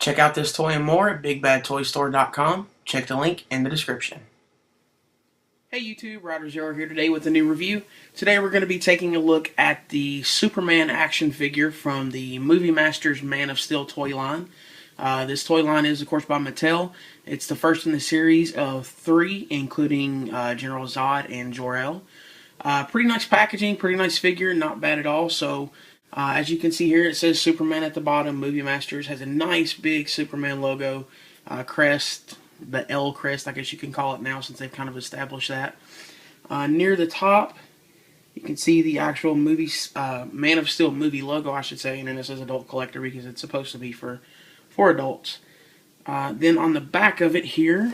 Check out this toy and more at BigBadToyStore.com. Check the link in the description. Hey YouTube, Ryder0 here today with a new review. Today we're going to be taking a look at the Superman action figure from the Movie Masters Man of Steel toy line. This toy line is, of course, by Mattel. It's the first in the series of 3, including General Zod and Jor-El. Pretty nice packaging, pretty nice figure, not bad at all. So, as you can see here, it says Superman at the bottom. Movie Masters has a nice big Superman logo, crest, the L crest, I guess you can call it now since they've kind of established that. Near the top, you can see the actual movie, Man of Steel movie logo, I should say, and then it says Adult Collector because it's supposed to be for adults. Then on the back of it here,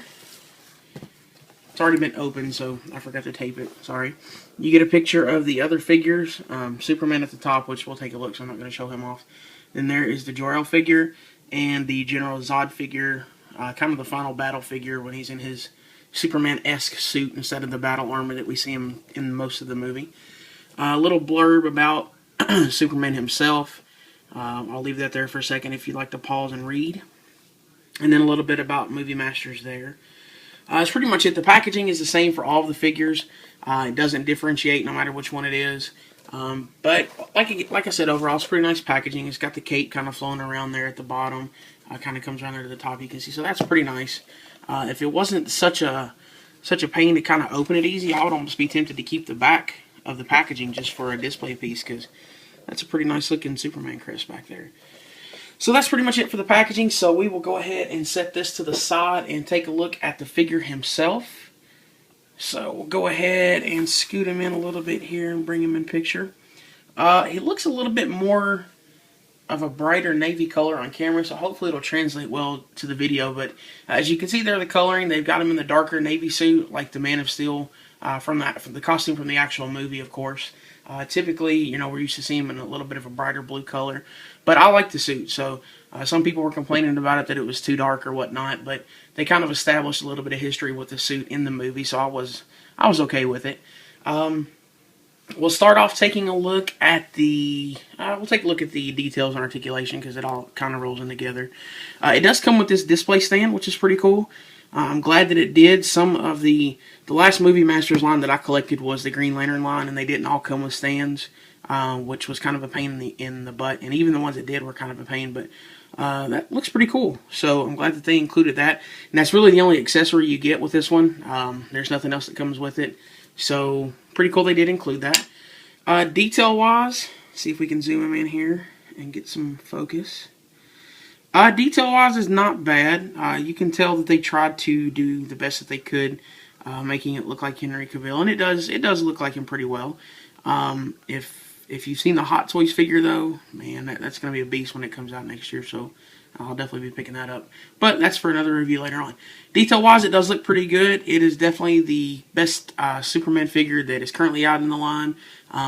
it's already been opened, so I forgot to tape it, sorry. You get a picture of the other figures, Superman at the top, which we'll take a look, so I'm not going to show him off. Then there is the Jor-El figure and the General Zod figure, kind of the final battle figure when he's in his Superman-esque suit instead of the battle armor that we see him in most of the movie. A little blurb about Superman himself. I'll leave that there for a second if you'd like to pause and read. And then a little bit about Movie Masters there. That's pretty much it. The packaging is the same for all of the figures. It doesn't differentiate no matter which one it is. But like I said, overall, it's pretty nice packaging. It's got the cape kind of flowing around there at the bottom. Kind of comes around there to the top, you can see. So that's pretty nice. If it wasn't such a pain to kind of open it easy, I would almost be tempted to keep the back of the packaging just for a display piece, because that's a pretty nice looking Superman crest back there. So that's pretty much it for the packaging. So we will go ahead and set this to the side and take a look at the figure himself. So we'll go ahead and scoot him in a little bit here and bring him in picture. He looks a little bit more of a brighter navy color on camera, so hopefully it'll translate well to the video. But as you can see there, the coloring, they've got him in the darker navy suit like the Man of Steel from the costume from the actual movie, of course. Typically, you know, we're used to seeing him in a little bit of a brighter blue color. But I like the suit, so some people were complaining about it that it was too dark or whatnot, but they kind of established a little bit of history with the suit in the movie, so I was okay with it. We'll start off taking a look at the details and articulation, because it all kind of rolls in together. It does come with this display stand, which is pretty cool. I'm glad that it did. Some of the last Movie Masters line that I collected was the Green Lantern line, and they didn't all come with stands, which was kind of a pain in the butt. And even the ones that did were kind of a pain, but that looks pretty cool. So I'm glad that they included that. And that's really the only accessory you get with this one. There's nothing else that comes with it. So pretty cool they did include that. Detail-wise, see if we can zoom him in here and get some focus. Detail-wise is not bad. You can tell that they tried to do the best that they could, making it look like Henry Cavill, and it does look like him pretty well. If you've seen the Hot Toys figure, though, man, that's going to be a beast when it comes out next year, so I'll definitely be picking that up. But that's for another review later on. Detail-wise, it does look pretty good. It is definitely the best Superman figure that is currently out in the line.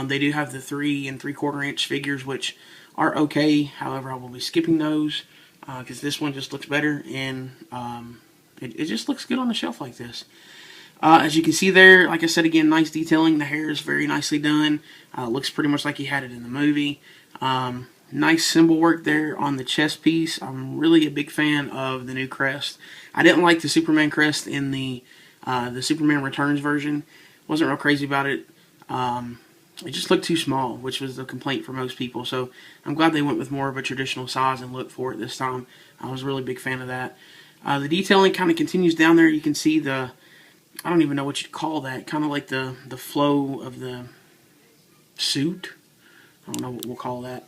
They do have the 3 3/4 inch figures, which are okay. However, I will be skipping those, because this one just looks better, and it just looks good on the shelf like this. As you can see there, like I said again, nice detailing. The hair is very nicely done. Looks pretty much like he had it in the movie. Nice symbol work there on the chest piece. I'm really a big fan of the new crest. I didn't like the Superman crest in the Superman Returns version. Wasn't real crazy about it. It just looked too small, which was the complaint for most people. So I'm glad they went with more of a traditional size and look for it this time. I was a really big fan of that. The detailing kind of continues down there. You can see the, I don't even know what you'd call that, kind of like the flow of the suit. I don't know what we'll call that.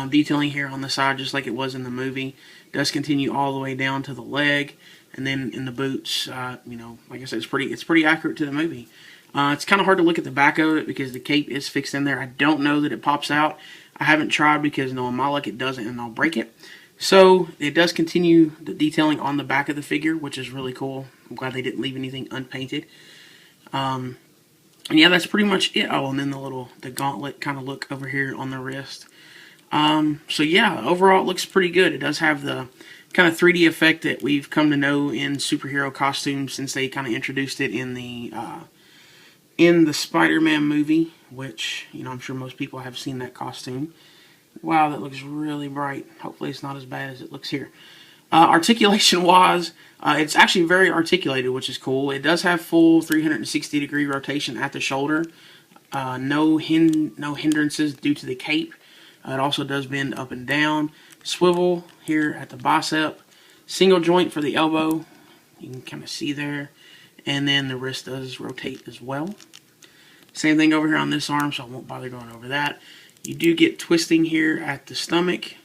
Detailing here on the side, just like it was in the movie, does continue all the way down to the leg, and then in the boots, you know, like I said, it's pretty accurate to the movie. It's kind of hard to look at the back of it because the cape is fixed in there. I don't know that it pops out. I haven't tried because, no, on my luck it doesn't, and I'll break it. So it does continue the detailing on the back of the figure, which is really cool. I'm glad they didn't leave anything unpainted. And yeah, that's pretty much it. Oh, and then the gauntlet kind of look over here on the wrist. So yeah, overall it looks pretty good. It does have the kind of 3D effect that we've come to know in superhero costumes since they kind of introduced it in the Spider-Man movie, which, you know, I'm sure most people have seen that costume. Wow, that looks really bright. Hopefully it's not as bad as it looks here. Articulation-wise, it's actually very articulated, which is cool. It does have full 360-degree rotation at the shoulder. No hindrances due to the cape. It also does bend up and down. Swivel here at the bicep. Single joint for the elbow. You can kind of see there. And then the wrist does rotate as well. Same thing over here on this arm, so I won't bother going over that. You do get twisting here at the stomach.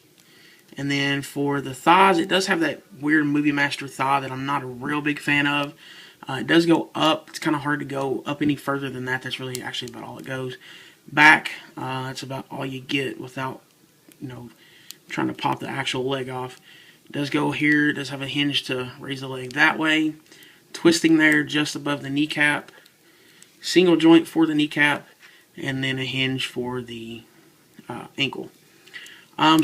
And then for the thighs, it does have that weird Movie Master thigh that I'm not a real big fan of. It does go up. It's kind of hard to go up any further than that. That's really actually about all it goes. Back, that's about all you get without, trying to pop the actual leg off. It does go here. It does have a hinge to raise the leg that way. Twisting there just above the kneecap. Single joint for the kneecap. And then a hinge for the ankle.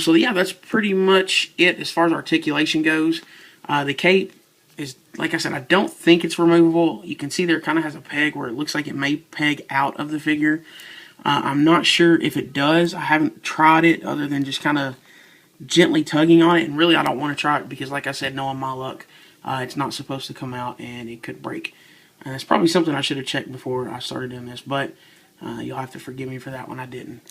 So yeah, that's pretty much it as far as articulation goes. The cape is, like I said, I don't think it's removable. You can see there it kind of has a peg where it looks like it may peg out of the figure. I'm not sure if it does. I haven't tried it other than just kind of gently tugging on it. And really, I don't want to try it because, like I said, knowing my luck, it's not supposed to come out and it could break. And it's probably something I should have checked before I started doing this, but you'll have to forgive me for that one. I didn't.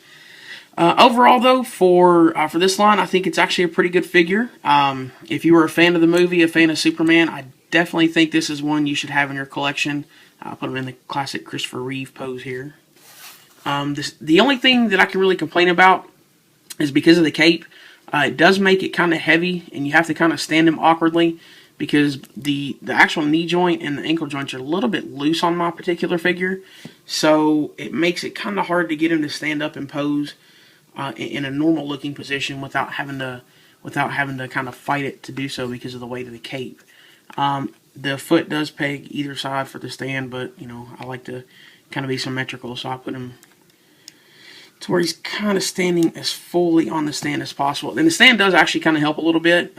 Overall, though, for this line, I think it's actually a pretty good figure. If you were a fan of the movie, a fan of Superman, I definitely think this is one you should have in your collection. I'll put him in the classic Christopher Reeve pose here. The only thing that I can really complain about is because of the cape. It does make it kind of heavy, and you have to kind of stand him awkwardly because the actual knee joint and the ankle joints are a little bit loose on my particular figure. So it makes it kind of hard to get him to stand up and pose in a normal looking position without having to kind of fight it to do so because of the weight of the cape. The foot does peg either side for the stand, but I like to kind of be symmetrical, so I put him to where he's kind of standing as fully on the stand as possible. And the stand does actually kind of help a little bit.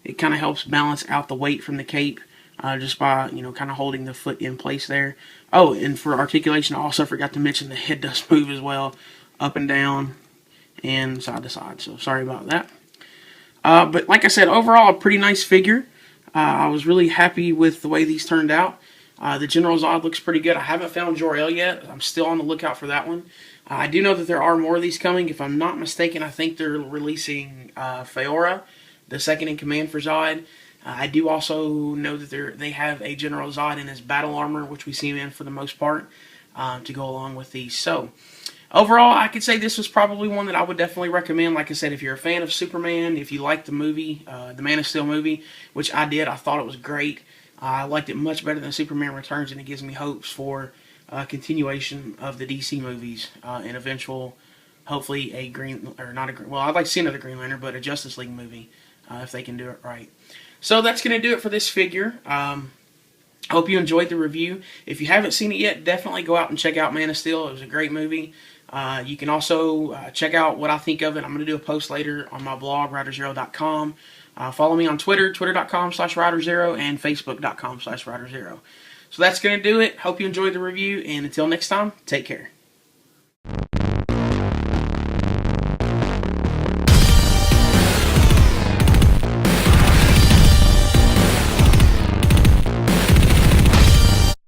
It kind of helps balance out the weight from the cape just by kind of holding the foot in place there. Oh, and for articulation, I also forgot to mention the head does move as well, up and down and side to side. So sorry about that. But like I said, overall a pretty nice figure. I was really happy with the way these turned out. The General Zod looks pretty good. I haven't found Jor-El yet. I'm still on the lookout for that one. I do know that there are more of these coming. If I'm not mistaken, I think they're releasing Feora, the second in command for Zod. I do also know that they have a General Zod in his battle armor, which we see him in for the most part, to go along with these. So, overall, I could say this was probably one that I would definitely recommend. Like I said, if you're a fan of Superman, if you like the movie, the Man of Steel movie, which I did, I thought it was great. I liked it much better than Superman Returns, and it gives me hopes for continuation of the DC movies and eventual, hopefully well, I'd like to see another Green Lantern, but a Justice League movie if they can do it right. So that's going to do it for this figure. I hope you enjoyed the review. If you haven't seen it yet, definitely go out and check out Man of Steel. It was a great movie. You can also check out what I think of it. I'm going to do a post later on my blog, riderzero.com. Follow me on Twitter, twitter.com/riderzero, and facebook.com/riderzero. So that's going to do it. Hope you enjoyed the review, and until next time, take care.